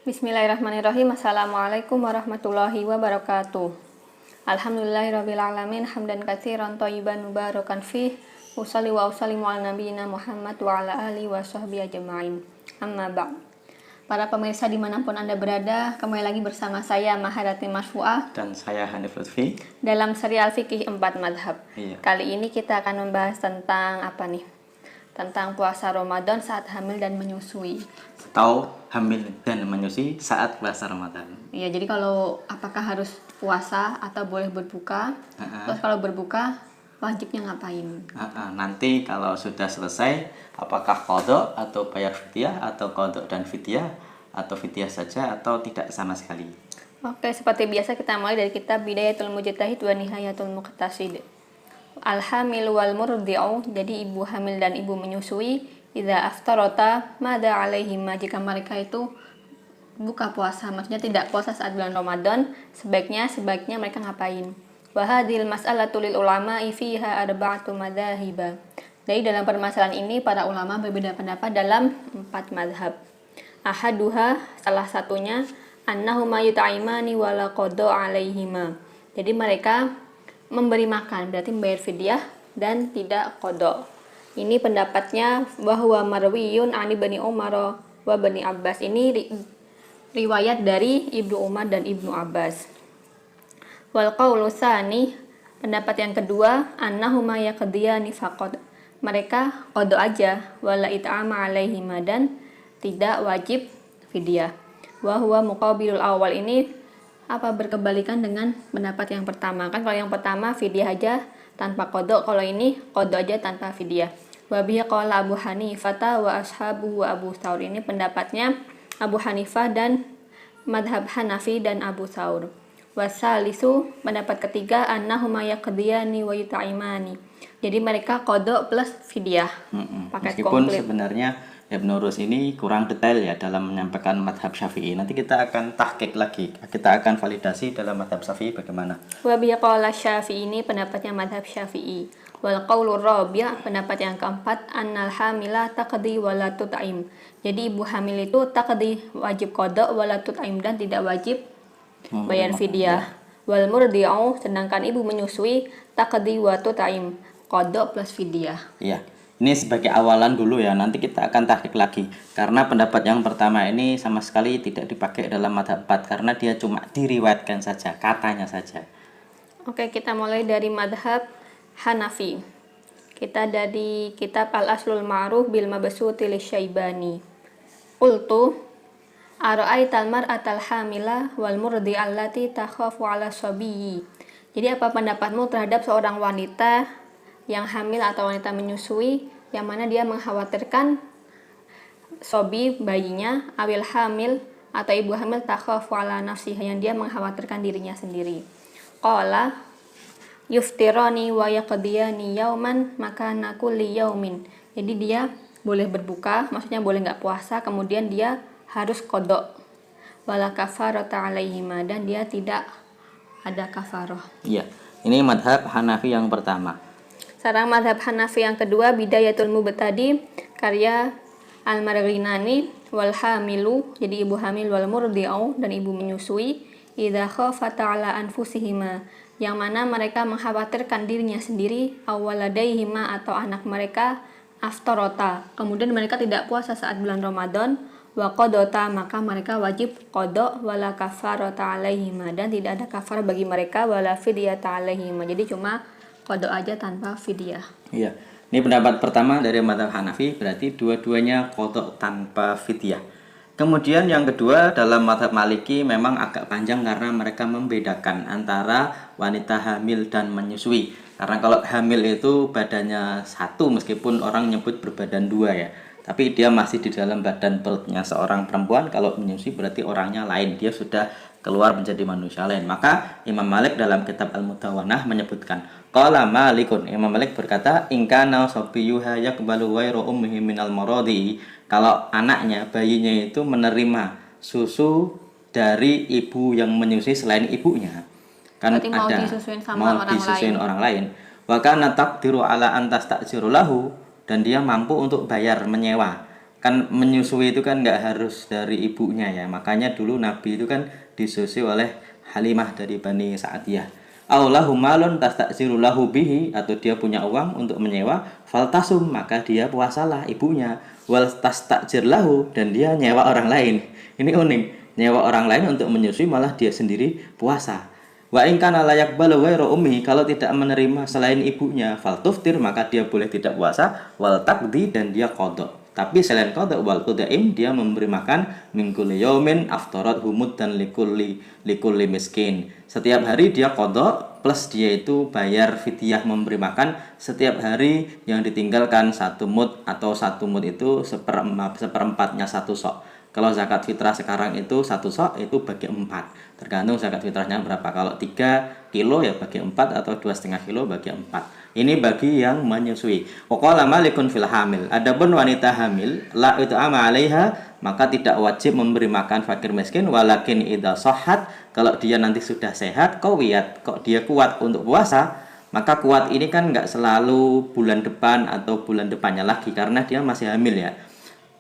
Bismillahirrahmanirrahim. Assalamualaikum warahmatullahi wabarakatuh. Alhamdulillahirabbil alamin hamdan katsiran thayyiban mubarakan fih. Usolli wa usallimu ala nabiyina Muhammad wa ala alihi wa sahbihi ajma'in. Amma ba'd. Para pemirsa dimanapun Anda berada, kembali lagi bersama saya Maharati Marfu'ah dan saya Hanif Lutfi dalam serial Fikih 4 Madhab. Iya. Kali ini kita akan membahas tentang apa nih? Tentang puasa Ramadan saat hamil dan menyusui. atau hamil dan menyusui saat puasa Ramadan. Iya, jadi kalau apakah harus puasa atau boleh berbuka? Terus kalau berbuka wajibnya ngapain? Nanti kalau sudah selesai, apakah qadha atau bayar fidyah atau qadha dan fidyah atau fidyah saja atau tidak sama sekali. Oke, seperti biasa kita mulai dari kitab Bidayatul Mujtahid wa Nihayatul Muqtasid. Al-hamil wal murdi'u, jadi ibu hamil dan ibu menyusui, idza aftarata mada alaihima, jika mereka itu buka puasa, maksudnya tidak puasa saat bulan Ramadan, sebaiknya mereka ngapain? Wa hadhil mas'alatu lil ulama'i fiha arba'atu madzahiba. Jadi dalam permasalahan ini para ulama berbeda pendapat dalam 4 madhab. Ahaduha, salah satunya, annahuma yut'imani wala qada alaihima. Jadi mereka memberi makan, berarti membayar fidyah dan tidak qada. Ini pendapatnya bahwa marwiyun ani Bani Umar wa Bani Abbas. Ini riwayat dari Ibnu Umar dan Ibnu Abbas. Wal qaulu tsani, pendapat yang kedua, annahuma yaqdiyani faqad. Mereka qada aja, wala it'ama alaihima, dan tidak wajib fidyah. Wa huwa muqabilul awal, ini berkebalikan dengan pendapat yang pertama. Kan kalau yang pertama fidyah aja tanpa qada, kalau ini qada aja tanpa fidyah. Wa bihi qala Abu Hanifah wa ashabu wa Abu Tsaur. Ini pendapatnya Abu Hanifah dan madhab Hanafi dan Abu Tsaur. Wa salisu, pendapat ketiga, annahuma yaqdiyani wa yut'imani. Jadi mereka qada plus fidyah. Paket Meskipun komplit. sebenarnya Ibnu Rus ini kurang detail ya dalam menyampaikan madhab Syafi'i. Nanti kita akan tahqiq lagi, kita akan validasi dalam madhab Syafi'i bagaimana. Wa bihi qala Syafi'i, ini pendapatnya madhab Syafi'i. Wal qaulur rabi', pendapat yang keempat, annal hamila taqdi wa la tut'im. Jadi ibu hamil itu taqdi, wajib qada, wa la tut'im, dan tidak wajib bayar fidyah. Wal murdi'u, sedangkan ibu menyusui, taqdi wa tut'im, qada plus fidyah. Iya. Ini sebagai awalan dulu ya, nanti kita akan tahqiq lagi. Karena pendapat yang pertama ini sama sekali tidak dipakai dalam madhab 4, karena dia cuma diriwayatkan saja, katanya saja. Oke, kita mulai dari madhab Hanafi. Kita dari kitab Al-Aslul Ma'ruf bil Mabsuti Lisyaibani. Qultu ara'aital mar'atal hamila wal murdi allati takhafu 'ala sabiyyi. Jadi apa pendapatmu terhadap seorang wanita yang hamil atau wanita menyusui yang mana dia mengkhawatirkan sobi, bayinya, awil hamil, atau ibu hamil takhafu 'ala nafsiha, yang dia mengkhawatirkan dirinya sendiri. Qala yuftirani wa yaqdiyani yauman makana kulli yaumin. Jadi dia boleh berbuka, maksudnya boleh nggak puasa, kemudian dia harus qada. Wala kafarata alaihima, dan dia tidak ada kafarah. Iya, ini madhab Hanafi yang pertama. Sekarang madhab Hanafi yang kedua, Bidayatul Mubtadi karya Al-Marghinani. Wal hamilu, jadi ibu hamil, wal murdi'u, dan ibu menyusui, idza khafata ala anfusihima, yang mana mereka mengkhawatirkan dirinya sendiri, awaladaihima, atau anak mereka, aftarota, kemudian mereka tidak puasa saat bulan Ramadan, wa qadota, maka mereka wajib qada, wala kafarata alaihima, dan tidak ada kafar bagi mereka, wala fidyata alaihima, jadi cuma qada aja tanpa fidyah. Iya. Ini pendapat pertama dari madhab Hanafi, berarti dua-duanya qada tanpa fidyah. Kemudian yang kedua dalam madhab Maliki memang agak panjang karena mereka membedakan antara wanita hamil dan menyusui. Karena kalau hamil itu badannya satu, meskipun orang nyebut berbadan dua ya, tapi dia masih di dalam badan perutnya seorang perempuan. Kalau menyusui berarti orangnya lain, dia sudah keluar menjadi manusia lain. Maka Imam Malik dalam kitab Al-Mudawwanah menyebutkan, qala Malikun, Imam Malik berkata, in kana sabiyuha yaqbalu ghairu ummihi minal maradi, kalau anaknya, bayinya itu menerima susu dari ibu yang menyusui selain ibunya, kan berarti ada mau disusuin orang lain. Wa kana taqdiru ala an tastajiru lahu, dan dia mampu untuk bayar menyewa Kan menyusui itu kan nggak harus dari ibunya ya, makanya dulu Nabi itu kan disusui oleh Halimah dari Bani Sa'diyah. Aulahu malun tastaziru lahu bihi, atau dia punya uang untuk menyewa, faltasum, maka dia puasalah ibunya. Wal tastajir lahu, dan dia nyewa orang lain. Ini unik, nyewa orang lain untuk menyusui malah dia sendiri puasa. Wa in kana la yaqbalu ghairu ummi, kalau tidak menerima selain ibunya, fal tuftir, maka dia boleh tidak puasa, wal taqdi, dan dia qada. Tapi selain qada wal tudaim, dia memberi makan min kulli yaumin aftarat humud dan likulli miskin. Setiap hari dia qada plus dia itu bayar fidyah memberi makan setiap hari yang ditinggalkan satu mud, atau satu mud itu seperempatnya satu sok. Kalau zakat fitrah sekarang itu satu sok itu bagi 4, tergantung zakat fitrahnya berapa. Kalau 3 kilo ya bagi 4, atau 2,5 kilo bagi 4. Ini bagi yang menyusui. Waqala malikun fil hamil. Adapun wanita hamil, la it'ama 'alaiha, maka tidak wajib memberi makan fakir miskin, walakin idza sahhat, kalau dia nanti sudah sehat, qawiyat, kok dia kuat untuk puasa, maka kuat ini kan nggak selalu bulan depan atau bulan depannya lagi, karena dia masih hamil ya.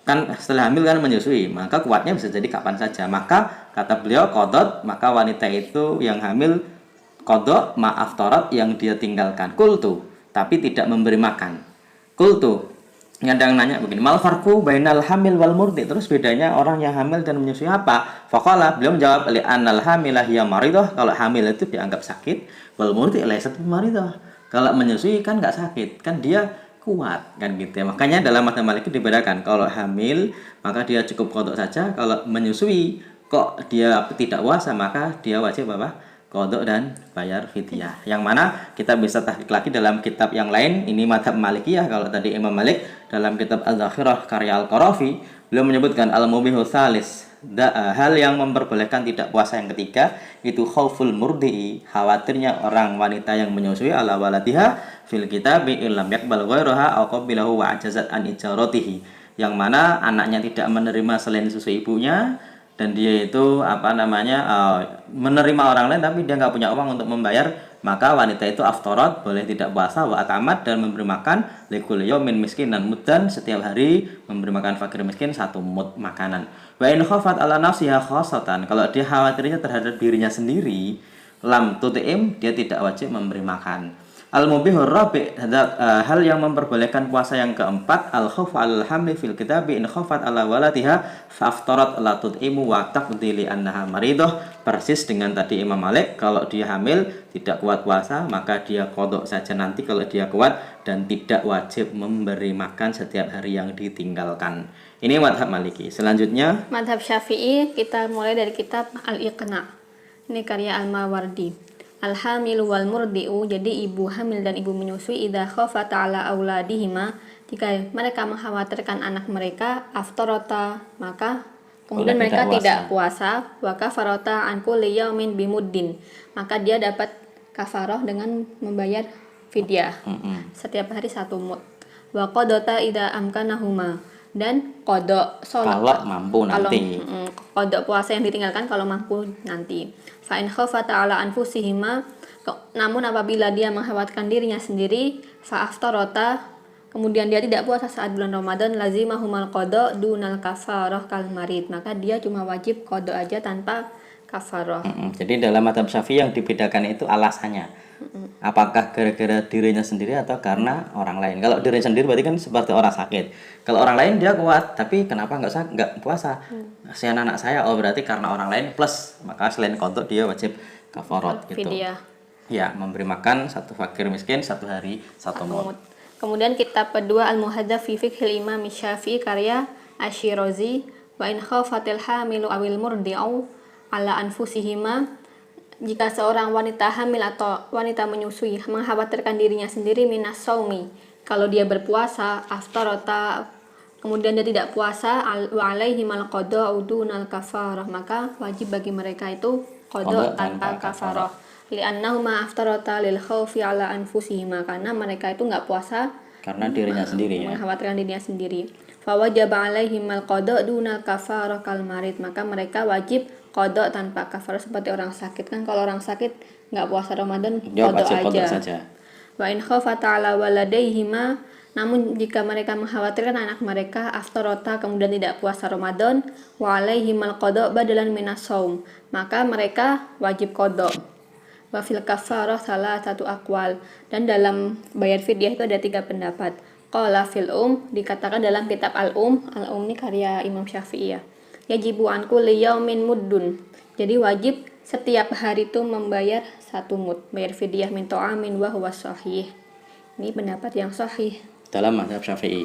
Kan setelah hamil kan menyusui, maka kuatnya bisa jadi kapan saja. Maka kata beliau qadot, maka wanita itu yang hamil qada maaf torat yang dia tinggalkan. Kultu, tapi tidak memberi makan. Kultu, nyadang nanya begini, mal farqu bainal hamil wal murdi, terus bedanya orang yang hamil dan menyusui apa? Faqala, beliau menjawab, li annal hamilah hiya maridah, kalau hamil itu dianggap sakit, wal murdi laysat maridah, kalau menyusui kan nggak sakit, kan dia kuat, kan gitu ya. Makanya dalam mazhab Maliki dibedakan, kalau hamil maka dia cukup qada saja, kalau menyusui kok dia tidak puasa maka dia wajib apa? Qada dan bayar fidyah. Yang mana kita bisa tahqiq lagi dalam kitab yang lain, ini mazhab Malikiyah. Kalau tadi Imam Malik dalam kitab Az-Zakhirah karya Al-Qarafi, beliau menyebutkan al-mubihu tsalis, hal yang memperbolehkan tidak puasa yang ketiga itu khauful murdi'i, khawatirnya orang wanita yang menyusui ala waladiha fil kitabi illam yaqbal ghairaha aw qabilahu wa ajazat an ijaratihi, yang mana anaknya tidak menerima selain susu ibunya, dan dia itu menerima orang lain tapi dia nggak punya uang untuk membayar, maka wanita itu aftarat, boleh tidak puasa, wa atamat, dan memberi makan likul yaumin miskin, dan mudan, setiap hari memberi makan fakir miskin satu mud makanan. Wa in khafat ala nafsiha khasatan, kalau dia khawatirnya terhadap dirinya sendiri, lam tut'im, dia tidak wajib memberi makan. Al-mubihur rabi', hal yang memperbolehkan puasa yang keempat, al-khawf al-hamli fil kitabi in khafat ala waladiha faftarat la tud'imu wa taqdili annaha maridah, persis dengan tadi Imam Malik, kalau dia hamil tidak kuat puasa maka dia qada saja nanti kalau dia kuat, dan tidak wajib memberi makan setiap hari yang ditinggalkan. Ini mazhab Maliki. Selanjutnya Madhab Syafi'i, kita mulai dari kitab Al-Iqna. Ini karya Al-Mawardi. Al-hamilu wal murdi'u, jadi ibu hamil dan ibu menyusui, idza khafata ala auladihima, jika mereka mengkhawatirkan anak mereka, aftarata, maka kemudian mereka tidak puasa, wa kafarata an kulli yaumin bimuddin, maka dia dapat kafaroh dengan membayar fidyah setiap hari satu mud. Wa qadata idza amkanahuma, dan kodok sholat kalau mampu nanti, kodok puasa yang ditinggalkan kalau mampu nanti. Fa in khafata ala anfusihima, namun apabila dia mengkhawatirkan dirinya sendiri, fa aftarata, kemudian dia tidak puasa saat bulan Ramadan, lazimahumal qada dunal kafarah kal marid, maka dia cuma wajib qada aja tanpa kafarah. Jadi dalam mazhab Syafi'i yang dibedakan itu alasannya. Apakah gara-gara dirinya sendiri atau karena orang lain? Kalau dirinya sendiri berarti kan seperti orang sakit. Kalau orang lain dia kuat, tapi kenapa nggak puasa? Kasihan anak saya. Oh berarti karena orang lain plus, maka selain qada dia wajib kafarat gitu. Fidyah. Ya, memberi makan satu fakir miskin satu hari satu mud. Kemudian kitab kedua Al-Muhadzab fi Fiqhil Imam Syafi'i karya Asy-Syirazi, wa in khafatil hamilu awil murdi'u ala anfusihima, jika seorang wanita hamil atau wanita menyusui mengkhawatirkan dirinya sendiri minas saumi, kalau dia berpuasa, aftarata, kemudian dia tidak puasa, wa alaihimal qada'u dunal kafarah, maka wajib bagi mereka itu qada tanpa kafarah. Li'annahuma aftarata lil khawfi ala anfusihima, karena mereka itu nggak puasa karena dirinya sendiri ya, mengkhawatirkan dirinya sendiri. Fa wajaba alaihimal qada dunal kafarah kal marid, maka mereka wajib qada tanpa kafarah seperti orang sakit. Kan kalau orang sakit nggak puasa Ramadan, qada aja. Wa in khafata ala waladaihima, Namun jika mereka mengkhawatirkan anak mereka aftarota kemudian tidak puasa Ramadan, wa alaihimal qada badalan minas shaum, maka mereka wajib qada. Wa fil kafarah salah satu aqwal, dan dalam bayar fidyah itu ada 3 pendapat. Qala fil dikatakan dalam kitab Al-Um ini karya Imam Syafi'i ya. Yajibu an kulli yaumin muddun. Jadi wajib setiap hari itu membayar 1 mud, bayar fidyah min ta'amin wa huwa sahih. Ini pendapat yang sahih dalam mazhab Syafi'i.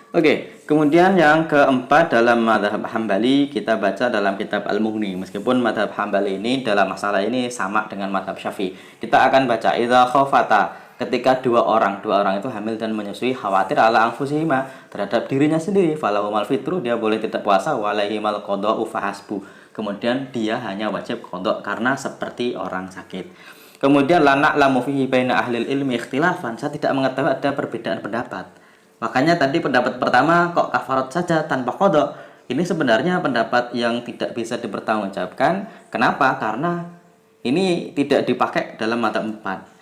Oke, kemudian yang keempat dalam mazhab Hambali kita baca dalam kitab Al-Mughni. Meskipun mazhab Hambali ini dalam masalah ini sama dengan mazhab Syafi'i. Kita akan baca idza khafata, ketika dua orang itu hamil dan menyusui, khawatir ala anfusihima, terhadap dirinya sendiri, falahumal fitru, dia boleh tidak puasa, walaihimal qada'u fahasbu. Kemudian dia hanya wajib qada karena seperti orang sakit. Kemudian lana lamu fihi baina ahlil ilmi ikhtilafan, saya tidak mengetahui ada perbedaan pendapat. Makanya tadi pendapat pertama kok kafarat saja tanpa qada. Ini sebenarnya pendapat yang tidak bisa dipertanggungjawabkan. Kenapa? Karena ini tidak dipakai dalam mazhab 4.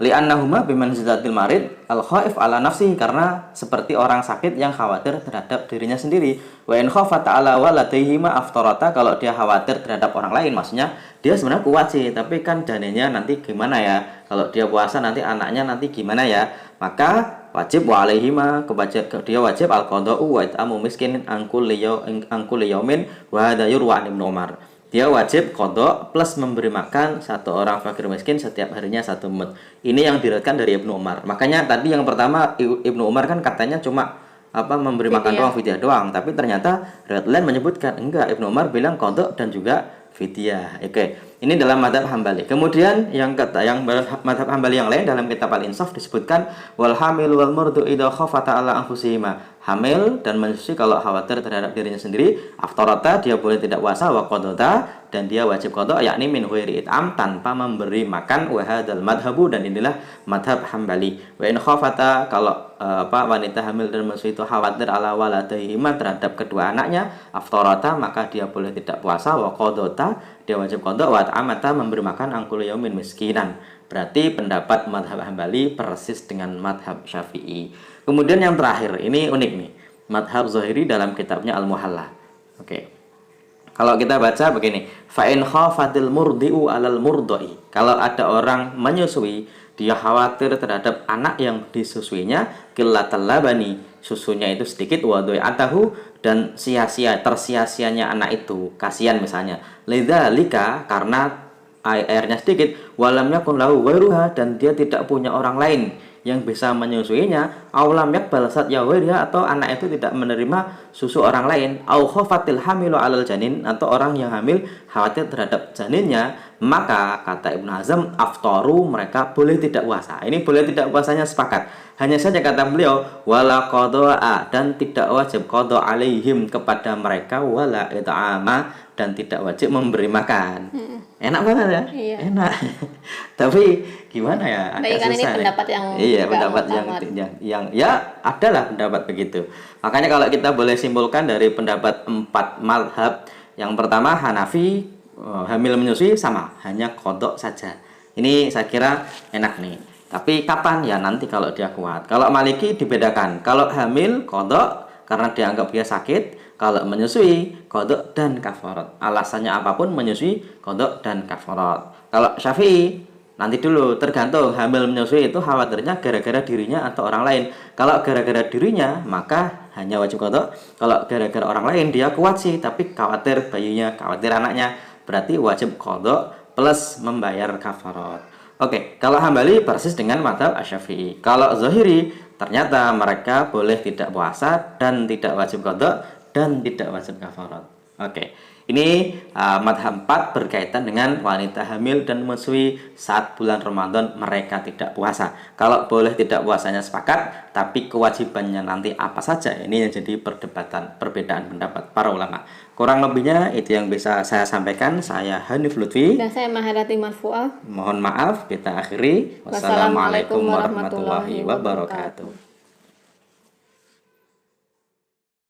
Li'annahuma bimanzilatil marid al-khaif ala nafsi, karena seperti orang sakit yang khawatir terhadap dirinya sendiri. Wa in khafata ala waladihima aftarata, kalau dia khawatir terhadap orang lain, maksudnya dia sebenarnya kuat sih, tapi kan janinnya nanti gimana ya, kalau dia puasa nanti anaknya nanti gimana ya, maka wajib wa alaihima, dia wajib al-qada'u wa it'amu miskin an kulli yaumin wa hadza yurwa an Ibnu Umar. Dia wajib qada plus memberi makan 1 orang fakir miskin setiap harinya 1 mud. Ini yang diriwayatkan dari Ibnu Umar. Makanya tadi yang pertama Ibnu Umar kan katanya cuma memberi makan doang, fidyah doang, tapi ternyata riwayat lain menyebutkan enggak, Ibnu Umar bilang qada dan juga fidyah. Oke. Ini dalam mazhab Hambali. Kemudian yang mazhab Hambali yang lain dalam kitab Al-Insaf disebutkan wal hamil wal murdu idza khafata ala anfusihima. Hamil dan menyusui kalau khawatir terhadap dirinya sendiri, aftarata, dia boleh tidak puasa, wa qadata, dan dia wajib qada, yakni min ghairi it'am, tanpa memberi makan, wa hadzal madhabu, dan inilah madhab Hambali. Wa in khafata, kalau wanita hamil dan menyusui itu khawatir ala waladihima, terhadap kedua anaknya, aftarata, maka dia boleh tidak puasa, wa qadata, dia wajib qada, wa ta'amata, memberi makan angkul yaumin miskinan. Berarti pendapat madhab Hambali persis dengan madhab Syafi'i. Kemudian yang terakhir, ini unik nih, madhab Zahiri dalam kitabnya Al-Muhalla. Oke. Kalau kita baca begini, fa in khafatil murdi'u alal murdai. Kalau ada orang menyusui, dia khawatir terhadap anak yang disusuinya, qillatal labani, susunya itu sedikit, wa atahu, dan tersia-sianya anak itu, kasihan misalnya. Lidzalika, karena airnya sedikit, walam yakun lahu ghairuha, dan dia tidak punya orang lain yang bisa menyusuinya, aulam yakbal satyawiriha, atau anak itu tidak menerima susu orang lain, au khafatil hamilu alal janin, atau orang yang hamil khawatir terhadap janinnya, maka kata Ibnu Hazm aftaru, mereka boleh tidak puasa. Ini boleh tidak puasanya sepakat. Hanya saja kata beliau wala qada'a, dan tidak wajib qada alaihim kepada mereka, wala it'ama, dan tidak wajib memberi makan. Enak banget ya? Iya. Enak. Tapi gimana ya? Agak kan susah. Ini pendapat yang iya, pendapat yang ya adalah pendapat begitu. Makanya kalau kita boleh simpulkan dari pendapat 4 mazhab, yang pertama Hanafi, hamil menyusui sama, hanya qada saja. Ini saya kira enak nih. Tapi kapan? Ya nanti kalau dia kuat. Kalau Maliki dibedakan. Kalau hamil qada karena dianggap dia sakit. Kalau menyusui qada dan kafarat. Alasannya apapun menyusui qada dan kafarat. Kalau Syafi'i nanti dulu, tergantung. Hamil menyusui itu khawatirnya gara-gara dirinya atau orang lain. Kalau gara-gara dirinya maka hanya wajib qada. Kalau gara-gara orang lain dia kuat sih, tapi khawatir bayinya, khawatir anaknya, berarti wajib qada plus membayar kafarat. Oke, kalau Hambali persis dengan mazhab Asy-Syafi'i. Kalau Zahiri ternyata mereka boleh tidak puasa dan tidak wajib qada dan tidak wajib kafarat. Oke. Ini madhab 4 berkaitan dengan wanita hamil dan menyusui saat bulan Ramadan mereka tidak puasa. Kalau boleh tidak puasanya sepakat, tapi kewajibannya nanti apa saja, ini yang jadi perbedaan pendapat para ulama. Kurang lebihnya itu yang bisa saya sampaikan. Saya Hanif Lutfi. Dan saya Maharati Marfu'ah. Mohon maaf, kita akhiri. Wassalamualaikum warahmatullahi wabarakatuh.